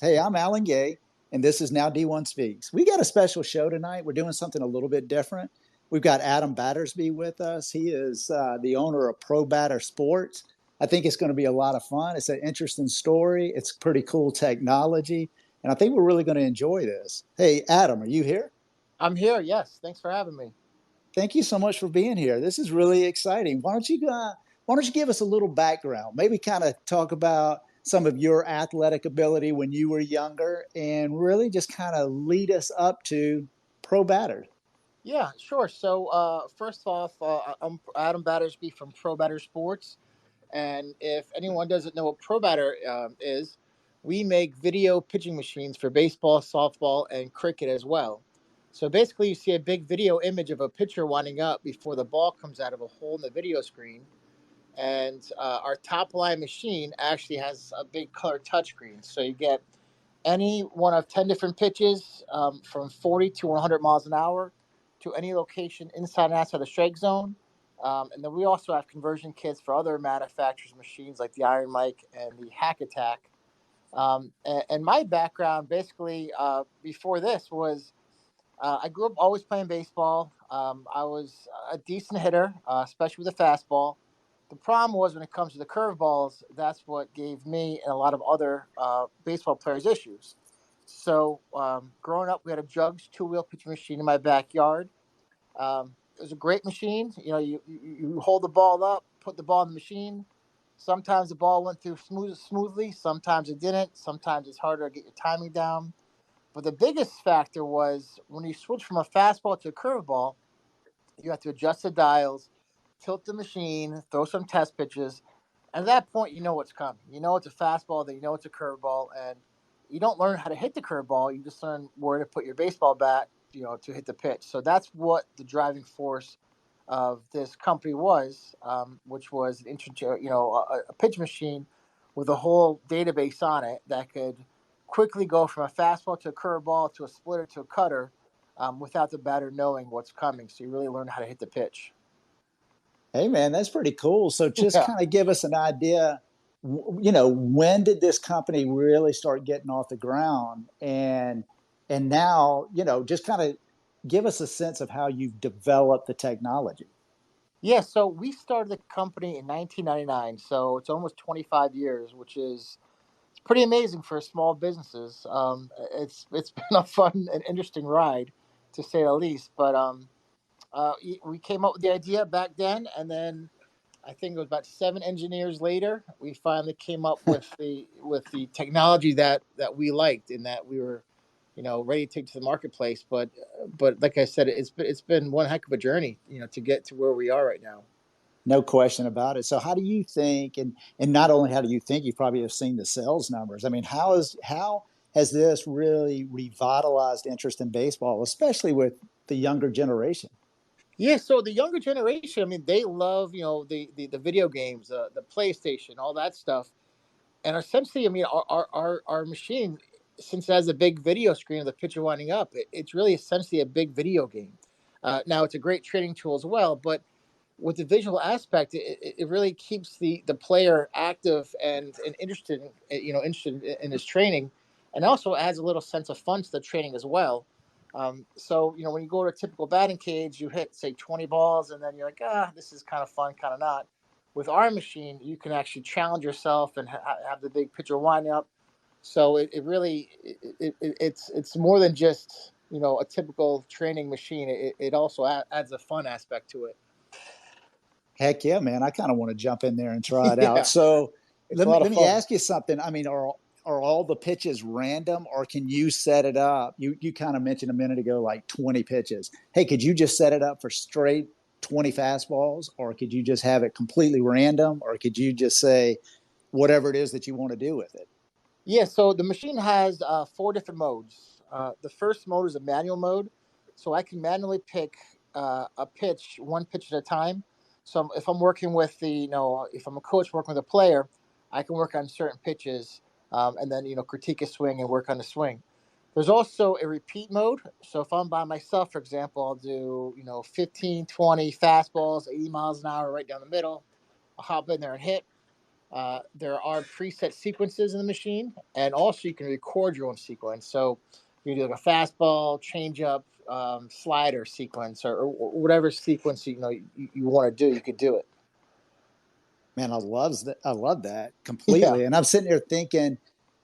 Hey, I'm Alan Gay, and this is Now D1 Speaks. We got a special show tonight. We're doing something a little bit different. We've got Adam Battersby with us. He is the owner of ProBatter Sports. I think it's going to be a lot of fun. It's an interesting story. It's pretty cool technology, and I think we're really going to enjoy this. Hey, Adam, are you here? I'm here. Yes. Thanks for having me. Thank you so much for being here. This is really exciting. Why don't you give us a little background? Maybe kind of talk about some of your athletic ability when you were younger, and really just kind of lead us up to pro batter. Yeah, sure. So, first off, I'm Adam Battersby from ProBatter Sports. And if anyone doesn't know what ProBatter is, we make video pitching machines for baseball, softball, and cricket as well. So basically, you see a big video image of a pitcher winding up before the ball comes out of a hole in the video screen. And our top line machine actually has a big color touchscreen. So you get any one of 10 different pitches from 40 to 100 miles an hour to any location inside and outside the strike zone. And then we also have conversion kits for other manufacturers' machines like the Iron Mike and the Hack Attack. And my background basically before this was I grew up always playing baseball. I was a decent hitter, especially with the fastball. The problem was when it comes to the curveballs, that's what gave me and a lot of other baseball players issues. So growing up, we had a Jugs two-wheel pitching machine in my backyard. It was a great machine. You know, you hold the ball up, put the ball in the machine. Sometimes the ball went through smoothly. Sometimes it didn't. Sometimes it's harder to get your timing down. But the biggest factor was when you switch from a fastball to a curveball, you have to adjust the dials, tilt the machine, throw some test pitches. And at that point, you know what's coming. You know it's a fastball, then you know it's a curveball, and you don't learn how to hit the curveball. You just learn where to put your baseball bat, to hit the pitch. So that's what the driving force of this company was, which was a pitch machine with a whole database on it that could quickly go from a fastball to a curveball to a splitter to a cutter without the batter knowing what's coming. So you really learn how to hit the pitch. Hey, man, that's pretty cool. So just Yeah. kind of give us an idea. When did this company really start getting off the ground, and now, just kind of give us a sense of how you've developed the technology. Yeah, so we started the company in 1999, so it's almost 25 years, which is it's pretty amazing for small businesses. It's been a fun and interesting ride, to say the least. But we came up with the idea back then, and then I think it was about 7 engineers later, we finally came up with the technology that we liked and that we were, ready to take to the marketplace. But like I said, it's been one heck of a journey, to get to where we are right now. No question about it. So how do you think, and not only how do you think, you probably have seen the sales numbers. I mean, how has this really revitalized interest in baseball, especially with the younger generation? Yeah, so the younger generation, I mean, they love, the video games, the PlayStation, all that stuff. And essentially, I mean, our machine, since it has a big video screen of the pitcher winding up, it's really essentially a big video game. Now, it's a great training tool as well, but with the visual aspect, it really keeps the player active and interested, interested in his training, and also adds a little sense of fun to the training as well. So, when you go to a typical batting cage, you hit, say, 20 balls, and then you're like, this is kind of fun, kind of not. With our machine, you can actually challenge yourself and have the big pitcher wind up. So it really it's more than just a typical training machine. It also adds a fun aspect to it. Heck yeah, man! I kind of want to jump in there and try it out. Yeah, So it's let a me lot of let me fun. ask you something. I mean, are all the pitches random, or can you set it up? You kind of mentioned a minute ago like 20 pitches. Hey, could you just set it up for straight 20 fastballs, or could you just have it completely random, or could you just say whatever it is that you want to do with it? Yeah, so the machine has 4 different modes. The first mode is a manual mode, so I can manually pick a pitch, one pitch at a time. So if I'm working with if I'm a coach working with a player, I can work on certain pitches and then critique a swing and work on the swing. There's also a repeat mode. So if I'm by myself, for example, I'll do 15, 20 fastballs, 80 miles an hour right down the middle. I'll hop in there and hit. There are preset sequences in the machine, and also you can record your own sequence. So you do like a fastball, changeup, slider sequence, or whatever sequence you want to do. You could do it. Man, I love that Yeah, completely. And I'm sitting there thinking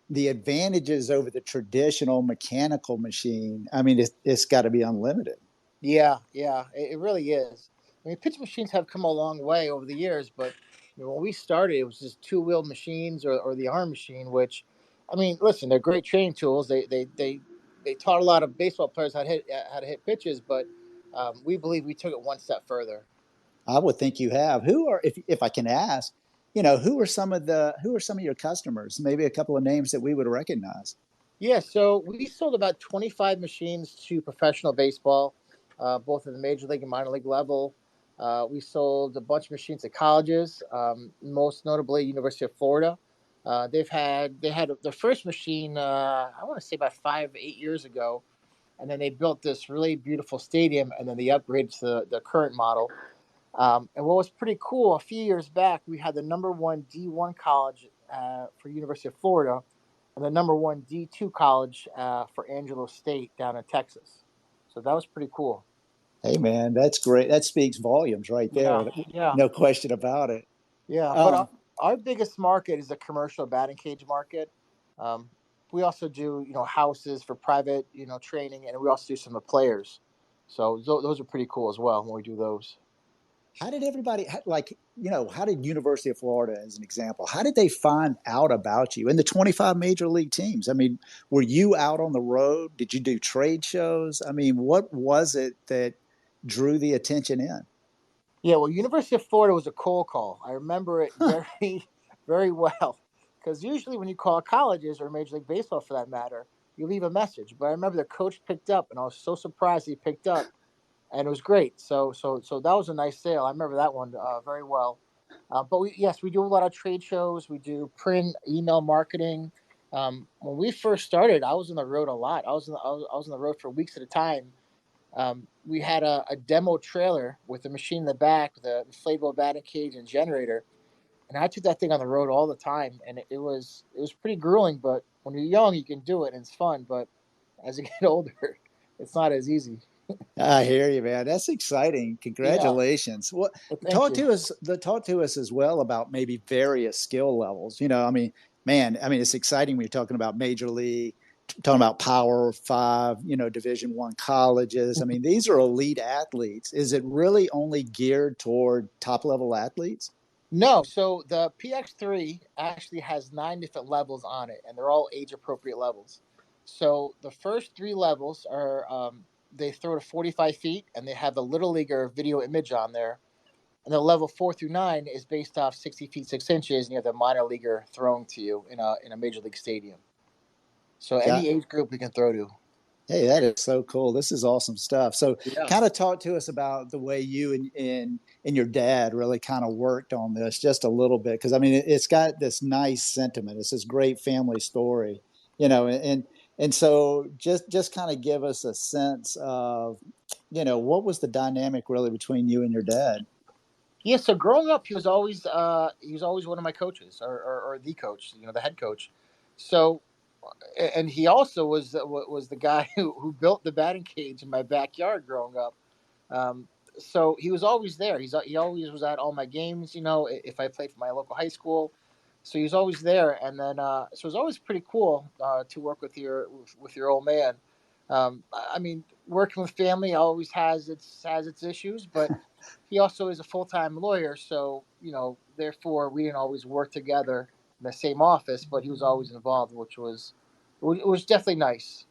the advantages over the traditional mechanical machine. I mean, it's got to be unlimited. yeah. It really is. I mean, pitch machines have come a long way over the years, but when we started, it was just two-wheel machines or the arm machine. Which, I mean, listen, they're great training tools. They taught a lot of baseball players how to hit pitches, but we believe we took it one step further. I would think you have. Who are, if I can ask, who are some of your customers? Maybe a couple of names that we would recognize. Yeah, so we sold about 25 machines to professional baseball, both at the major league and minor league level. We sold a bunch of machines to colleges, most notably University of Florida. They had their first machine, I want to say about 5, 8 years ago, and then they built this really beautiful stadium, and then they upgraded to the current model. And what was pretty cool, a few years back, we had the number one D1 college for University of Florida, and the number one D2 college for Angelo State down in Texas. So that was pretty cool. Hey, man, that's great. That speaks volumes right Yeah, there. yeah, No question about it. yeah. But Um, our biggest market is the commercial batting cage market. Um, we also do, houses for private, training, and we also do some of the players. So those are pretty cool as well when we do those. how did everybody how did University of Florida, as an example, how did they find out about you and the 25 major league teams? I mean, were you out on the road? Did you do trade shows? I mean, what was it that drew the attention in? Yeah, well, University of Florida was a cold call. I remember it very, very well. Because usually when you call colleges or Major League Baseball for that matter, you leave a message. But I remember the coach picked up, and I was so surprised he picked up, and it was great. So that was a nice sale. I remember that one very well. But we do a lot of trade shows. We do print, email marketing. When we first started, I was on the road a lot. I was on the road for weeks at a time. We had a demo trailer with a machine in the back, the inflatable batting cage and generator, and I took that thing on the road all the time, and it was pretty grueling. But when you're young, you can do it, and it's fun. But as you get older, it's not as easy. I hear you, man. That's exciting. Yeah, Congratulations. What thank you. talk to us as well about maybe various skill levels. I mean, man, I mean, it's exciting when you're talking about major league, talking about Power Five, Division I colleges. I mean, these are elite athletes. Is it really only geared toward top level athletes? No, so the PX3 actually has 9 different levels on it, and they're all age appropriate levels. So the first three levels are they throw to 45 feet, and they have the little leaguer video image on there. And the level 4 through 9 is based off 60 feet 6 inches, and you have the minor leaguer thrown to you in a major league stadium. So Got any age group we can throw to. Hey, that is so cool. This is awesome stuff. So, Yeah. kind of talk to us about the way you and your dad really kind of worked on this just a little bit, because I mean, it's got this nice sentiment. It's this great family story, and so just kind of give us a sense of, what was the dynamic really between you and your dad? Yeah. So growing up, he was always one of my coaches, or the coach, the head coach. So and he also was the guy who built the batting cage in my backyard growing up. Um, so he was always there. He always was at all my games. If I played for my local high school, so he was always there. And then so it was always pretty cool to work with your old man. I mean, working with family always has its issues, but he also is a full time lawyer. So therefore, we didn't always work together in the same office, but he was always involved, which was definitely nice.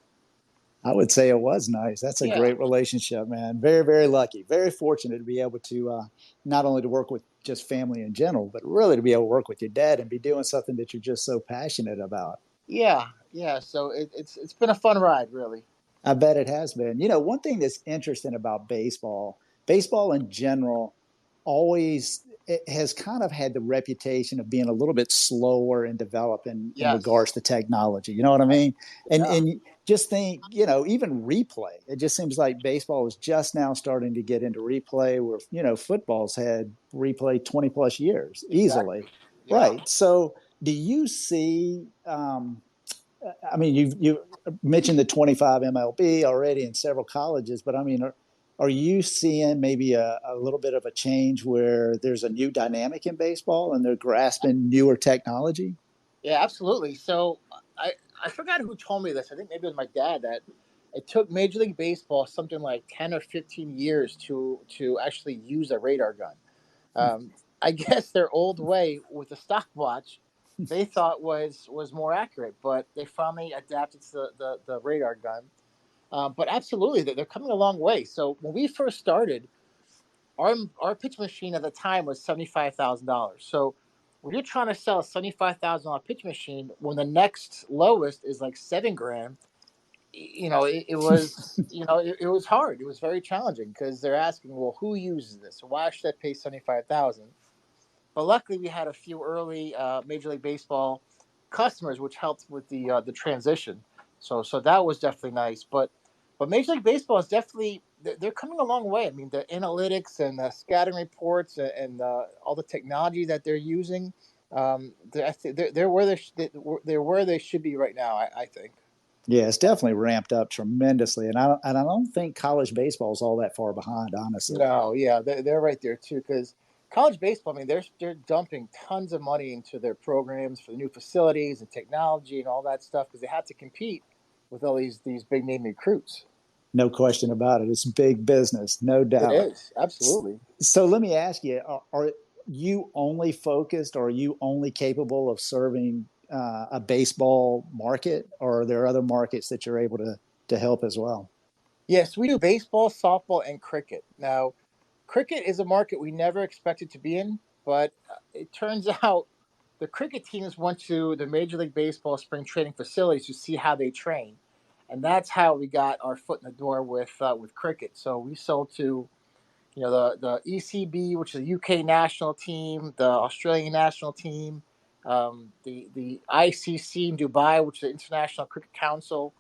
I would say it was nice. That's a Yeah. great relationship, man. Very, very lucky. Very fortunate to be able to not only to work with just family in general, but really to be able to work with your dad and be doing something that you're just so passionate about. Yeah, yeah. So it's been a fun ride, really. I bet it has been. One thing that's interesting about baseball in general, always it has kind of had the reputation of being a little bit slower in developing in Yes. regards to technology. You know what I mean? And Yeah. just think, even replay. It just seems like baseball is just now starting to get into replay, where football's had replay 20 plus years Exactly. easily. Yeah. Right. So, do you see? I mean, you mentioned the 25 MLB already in several colleges, but I mean, are you seeing maybe a little bit of a change where there's a new dynamic in baseball and they're grasping newer technology? Yeah, absolutely. So I I forgot who told me this. I think maybe it was my dad that it took Major League Baseball something like 10 or 15 years to actually use a radar gun. I guess their old way with the stopwatch they thought was more accurate, but they finally adapted to the radar gun. But absolutely, they're coming a long way. So when we first started, our pitch machine at the time was $75,000. So when you're trying to sell a $75,000 pitch machine, when the next lowest is like 7 grand, it was it was hard. It was very challenging because they're asking, well, who uses this? Why should I pay 75,000? But luckily, we had a few early Major League Baseball customers, which helped with the transition. So that was definitely nice. But Major League Baseball is definitely they're coming a long way. I mean, the analytics and the scattering reports and all the technology that they're using, they're where they're where they should be right now. I think. Yeah, it's definitely ramped up tremendously, and I don't think college baseball is all that far behind, honestly. No, yeah, they're right there too. Because college baseball, I mean, they're dumping tons of money into their programs for the new facilities and technology and all that stuff because they have to compete with all these big name recruits. No question about it. It's big business, no It doubt. is absolutely. So let me ask you: are you only focused, or are you only capable of serving a baseball market, or are there other markets that you're able to help as well? Yes, we do baseball, softball, and cricket. Now, cricket is a market we never expected to be in, but it turns out the cricket teams went to the Major League Baseball spring training facilities to see how they train, and that's how we got our foot in the door with cricket. So we sold to the ECB, which is the UK national team, the Australian national team, the ICC in Dubai, which is the International Cricket Council.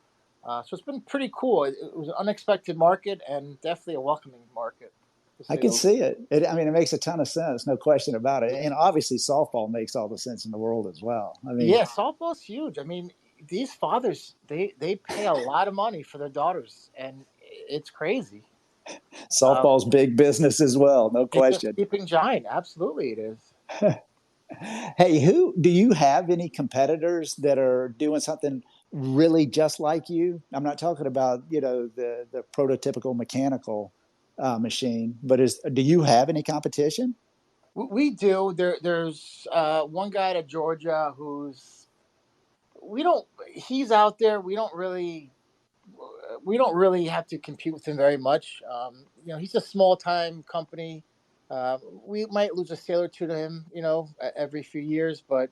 So it's been pretty cool. It was an unexpected market and definitely a welcoming market, to I say can the see least. it. I mean, it makes a ton of sense, no question about it. And obviously, softball makes all the sense in the world as well. I mean, Yeah, softball's huge. I mean, these fathers they pay a lot of money for their daughters, and it's crazy. Um, softball's big business as well, no it's a question. sleeping giant. Absolutely, it is. Hey, who do you have any competitors that are doing something really just like you? I'm not talking about the prototypical mechanical machine, but do you have any competition? We do. There's one guy at Georgia who's we don't. He's out there. We don't really have to compete with him very much. He's a small time company. We might lose a sale or two to him, every few years, but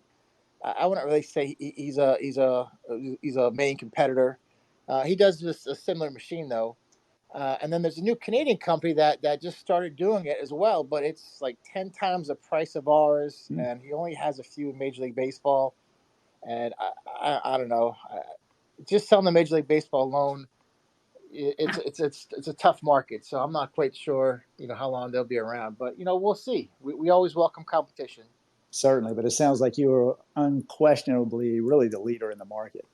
I wouldn't really say he's a main competitor. He does this a similar machine though. And then there's a new Canadian company that just started doing it as well, but it's like 10 times the price of ours, Hmm. and he only has a few in Major League Baseball. And I don't know, just selling the Major League Baseball alone, it's a tough market. So I'm not quite sure, how long they'll be around, but we'll see. We always welcome competition. Certainly, but it sounds like you are unquestionably really the leader in the market.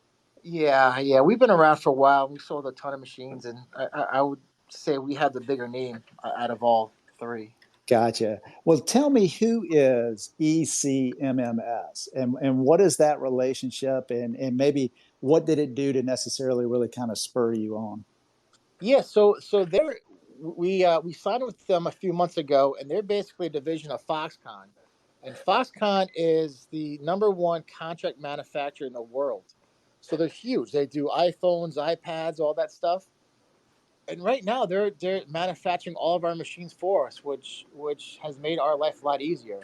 Yeah, yeah, we've been around for a while. We sold a ton of machines, and I would say we have the bigger name out of all three. Gotcha. Well, tell me, who is ECMMS, and what is that relationship, and maybe what did it do to necessarily really kind of spur you on? Yeah, so we signed with them a few months ago, and they're basically a division of Foxconn, and Foxconn is the number one contract manufacturer in the world. So they're huge. They do iPhones, iPads, all that stuff. And right now they're manufacturing all of our machines for us, which has made our life a lot easier.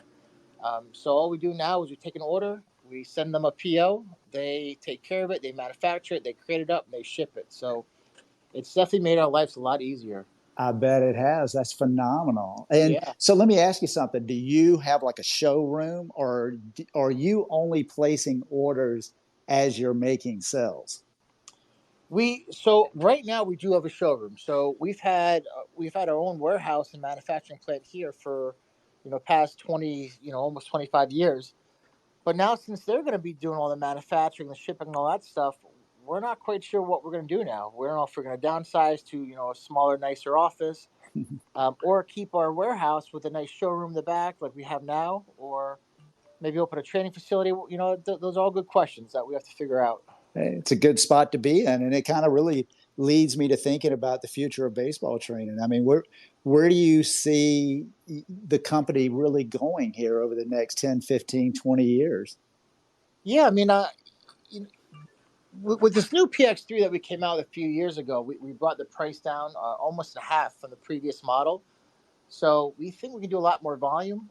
So all we do now is we take an order, we send them a PO, they take care of it, they manufacture it, they create it up, and they ship it. So it's definitely made our lives a lot easier. I bet it has. That's phenomenal. And Yeah. so let me ask you something. Do you have like a showroom, or are you only placing orders as you're making sales? So right now we do have a showroom. So we've had our own warehouse and manufacturing plant here for past 20 almost 25 years. But now, since they're going to be doing all the manufacturing, the shipping, and all that stuff, we're not quite sure what we're going to do now. We don't know if we're going to downsize to a smaller, nicer office, or keep our warehouse with a nice showroom in the back like we have now, or maybe open a training facility. Those are all good questions that we have to figure out. It's a good spot to be in, and it kind of really leads me to thinking about the future of baseball training. I mean, where do you see the company really going here over the next 10, 15, 20 years? Yeah, I mean, with this new PX3 that we came out a few years ago, we brought the price down almost in half from the previous model. So we think we can do a lot more volume.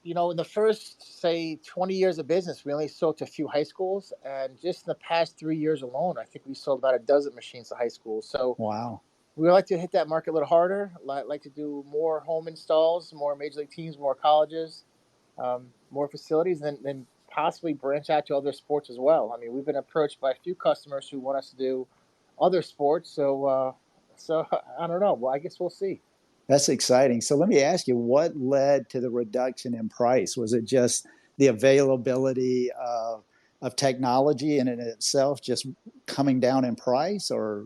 In the first, say, 20 years of business, we only sold to a few high schools. And just in the past 3 years alone, I think we sold about a dozen machines to high schools. So Wow. we would like to hit that market a little harder, like to do more home installs, more major league teams, more colleges, more facilities, and possibly branch out to other sports as well. I mean, we've been approached by a few customers who want us to do other sports. So I don't know. Well, I guess we'll see. That's exciting. So let me ask you, what led to the reduction in price? Was it just the availability of technology in itself just coming down in price, or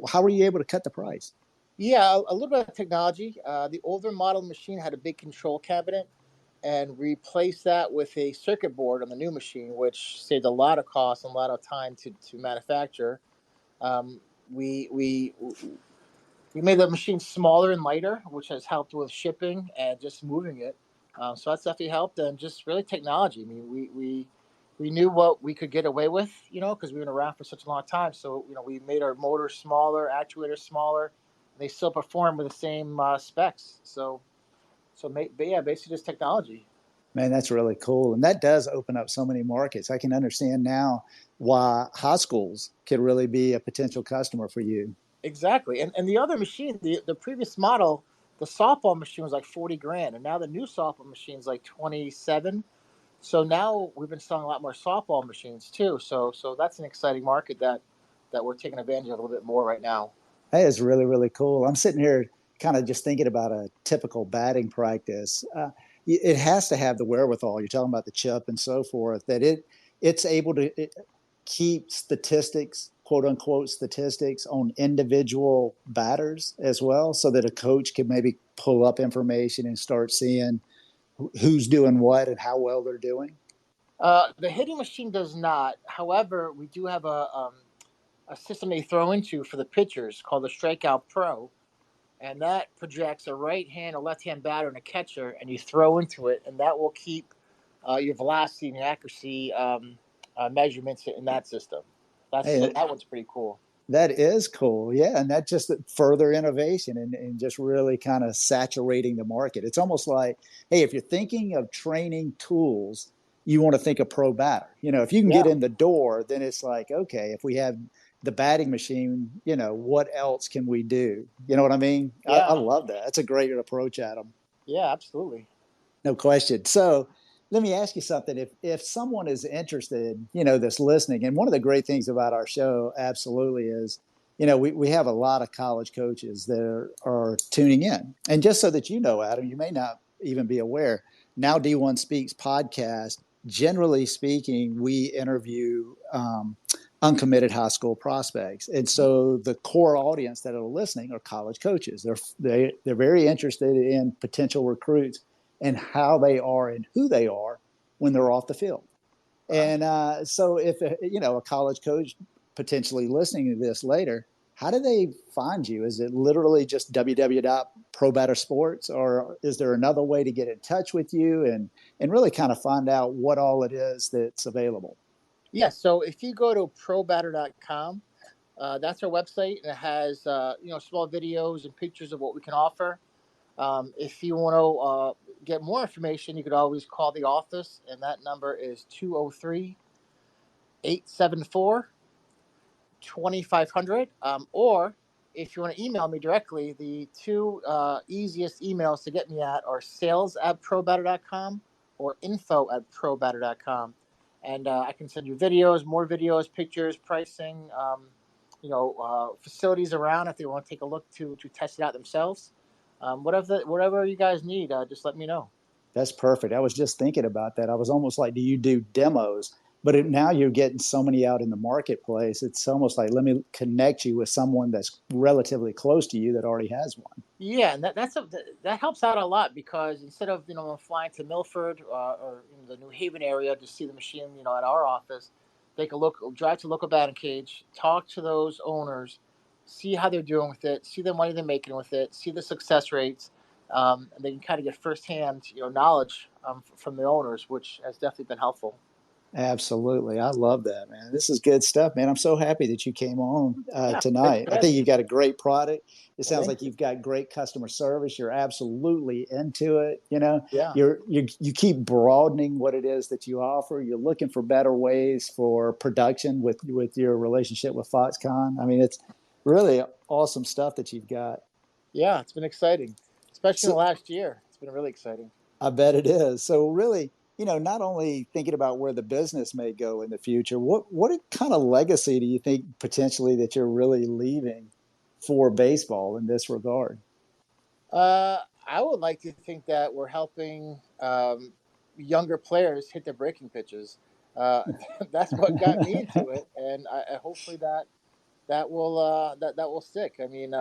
how were you able to cut the price? Yeah, a little bit of technology. The older model machine had a big control cabinet, and replaced that with a circuit board on the new machine, which saved a lot of cost and a lot of time to manufacture. Um, we we we made the machine smaller and lighter, which has helped with shipping and just moving it. So that's definitely helped, and just really technology. I mean, we knew what we could get away with, because we've been around for such a long time. So we made our motors smaller, actuators smaller. They still perform with the same specs. But yeah, basically just technology. Man, that's really cool. And that does open up so many markets. I can understand now why high schools could really be a potential customer for you. Exactly. And the other machine, the previous model, the softball machine was like 40 grand, and now the new softball machine is like 27. So now we've been selling a lot more softball machines too. So that's an exciting market that we're taking advantage of a little bit more right now. That is really, really cool. I'm sitting here kind of just thinking about a typical batting practice. It has to have the wherewithal. You're talking about the chip and so forth, that it's able to keep statistics, quote unquote statistics, on individual batters as well, so that a coach can maybe pull up information and start seeing who's doing what and how well they're doing. The hitting machine does not. However, we do have a system they throw into for the pitchers called the Strikeout Pro, and that projects a right hand, a left hand batter, and a catcher, and you throw into it, and that will keep your velocity and your accuracy measurements in that system. Hey, That one's pretty cool. that is cool. Yeah. And that's just further innovation and just really kind of saturating the market. It's almost like, hey, if you're thinking of training tools, you want to think of pro batter. If you can get Yeah, in the door, then it's like, okay, if we have the batting machine, what else can we do? You know what I mean? I yeah, love that. That's a great approach, Adam. yeah, absolutely. No question. So let me ask you something. If someone is interested, that's listening, and one of the great things about our show, absolutely, is, we have a lot of college coaches that are tuning in. And just so that you know, Adam, you may not even be aware, Now D1 Speaks podcast, generally speaking, we interview uncommitted high school prospects. And so the core audience that are listening are college coaches. They're very interested in potential recruits and how they are and who they are when they're off the field. Right. And so if a college coach potentially listening to this later, how do they find you? Is it literally just www.ProBatterSports, or is there another way to get in touch with you and really kind of find out what all it is that's available? Yeah. So if you go to ProBatter.com, that's our website, and it has small videos and pictures of what we can offer. If you want to get more information, you could always call the office, and that number is 203-874-2500. Or if you want to email me directly, the two easiest emails to get me at are sales@probatter.com or info@probatter.com. And I can send you videos, more videos, pictures, pricing, facilities around if they want to take a look to test it out themselves. Whatever you guys need, just let me know. That's perfect. I was just thinking about that. I was almost like, do you do demos? But now you're getting so many out in the marketplace. It's almost like, let me connect you with someone that's relatively close to you that already has one. Yeah, and that helps out a lot because instead of flying to Milford or the New Haven area to see the machine, at our office, they can drive to local batting cage, talk to those owners, see how they're doing with it, see the money they're making with it, see the success rates, and they can kind of get firsthand knowledge from the owners, which has definitely been helpful. Absolutely. I love that, man. This is good stuff, man. I'm so happy that you came on Yeah, thanks tonight. for I having think me. you've got a great product. It Well, sounds thank like you. you've got great customer service. You're absolutely into it. You know, Yeah. you keep broadening what it is that you offer. You're looking for better ways for production with your relationship with Foxconn. I mean, it's really awesome stuff that you've got. Yeah, it's been exciting, especially in So the last year. It's been really exciting. I bet it is. So really, not only thinking about where the business may go in the future, what kind of legacy do you think potentially that you're really leaving for baseball in this regard? I would like to think that we're helping younger players hit their breaking pitches. Uh, that's what got me into it, and I hopefully that will stick. I mean,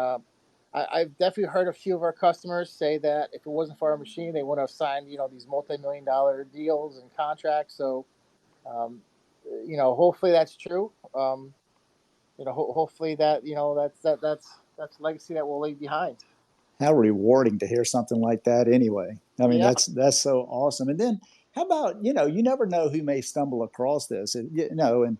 I've definitely heard a few of our customers say that if it wasn't for our machine, they wouldn't have signed these multi-million-dollar deals and contracts. So, um, hopefully that's true. Hopefully that's legacy that we'll leave behind. How rewarding to hear something like that anyway. I mean, Yeah. that's so awesome. And then how about, you never know who may stumble across this, and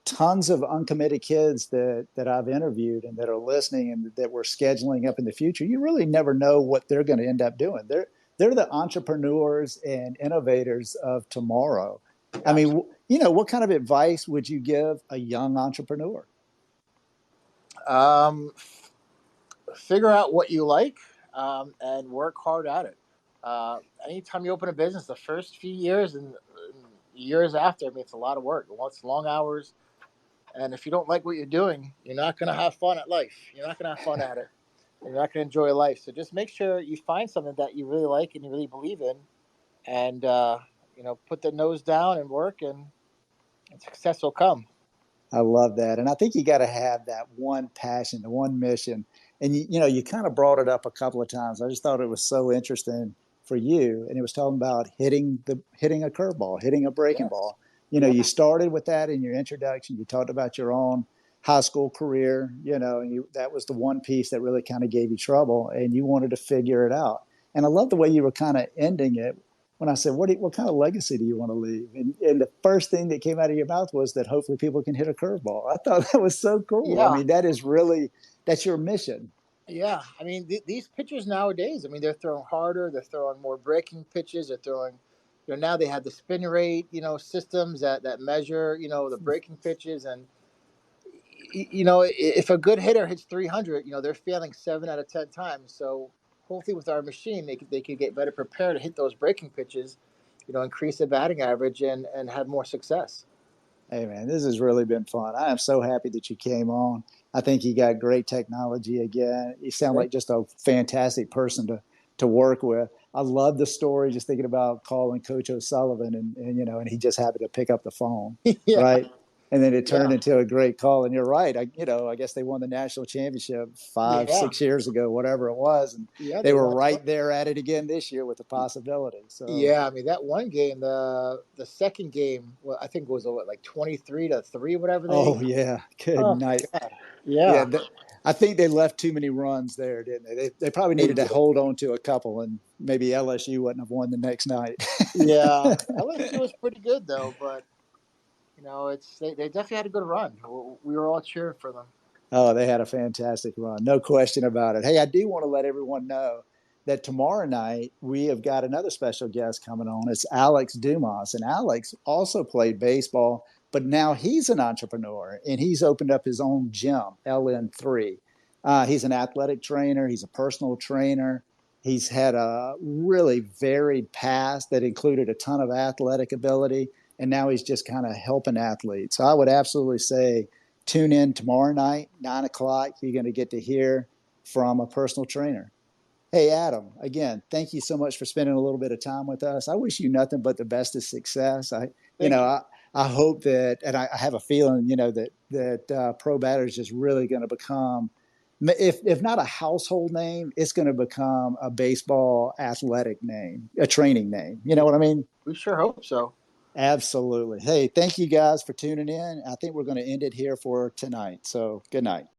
tons of uncommitted kids that I've interviewed and that are listening and that we're scheduling up in the future. You really never know what they're going to end up doing. They're the entrepreneurs and innovators of tomorrow. I mean, what kind of advice would you give a young entrepreneur? Um, Figure out what you like and work hard at it. Anytime you open a business, the first few years and years after, I mean, it's a lot of work. It's long hours. And if you don't like what you're doing, you're not going to have fun at life. You're not going to have fun at it. And you're not going to enjoy life. So just make sure you find something that you really like and you really believe in and, put the nose down and work and success will come. I love that. And I think you got to have that one passion, the one mission. And you kind of brought it up a couple of times. I just thought it was so interesting for you. And it was talking about hitting a curveball, hitting a breaking Yes. ball. Yeah. You started with that in your introduction. You talked about your own high school career, and that was the one piece that really kind of gave you trouble and you wanted to figure it out. And I love the way you were kind of ending it when I said, what kind of legacy do you want to leave? And the first thing that came out of your mouth was that hopefully people can hit a curveball. I thought that was so cool. I Yeah. mean, that's your mission. Yeah, I mean these pitchers nowadays. I mean they're throwing harder. They're throwing more breaking pitches. They're throwing, now they have the spin rate, systems that measure, the breaking pitches. And if a good hitter hits 300, they're failing 7 out of 10 times. So hopefully with our machine, they could get better prepared to hit those breaking pitches, increase the batting average and have more success. Hey, man, this has really been fun. I am so happy that you came on. I think you got great technology again. You sound like just a fantastic person to work with. I love the story, just thinking about calling Coach O'Sullivan and he just happened to pick up the phone, Yeah, right? And then it turned yeah, into a great call. And you're right. I guess they won the national championship five, yeah, 6 years ago, whatever it was. And yeah. they They were won. right there at it again this year with the possibility. So, Yeah, I mean that one game, the second game, well, I think it was like 23-3, whatever they. oh, yeah. Good Oh night. my God. Yeah, Yeah, I think they left too many runs there, didn't they? They probably they needed to did. hold on to a couple, and maybe LSU wouldn't have won the next night. Yeah, LSU was pretty good though, but they definitely had a good run. We were all cheering for them. Oh, they had a fantastic run, no question about it. Hey, I do want to let everyone know that tomorrow night we have got another special guest coming on. It's Alex Dumas, and Alex also played baseball, but now he's an entrepreneur and he's opened up his own gym, LN3. He's an athletic trainer. He's a personal trainer. He's had a really varied past that included a ton of athletic ability, and now he's just kind of helping athletes. So I would absolutely say tune in tomorrow night, 9 o'clock. You're going to get to hear from a personal trainer. Hey, Adam, again, thank you so much for spending a little bit of time with us. I wish you nothing but the best of success. You know, Thank you. I, I hope that, and I have a feeling, that Pro Batter is just really going to become, if not a household name, it's going to become a baseball athletic name, a training name. You know what I mean? We sure hope so. Absolutely. Hey, thank you guys for tuning in. I think we're going to end it here for tonight. So good night.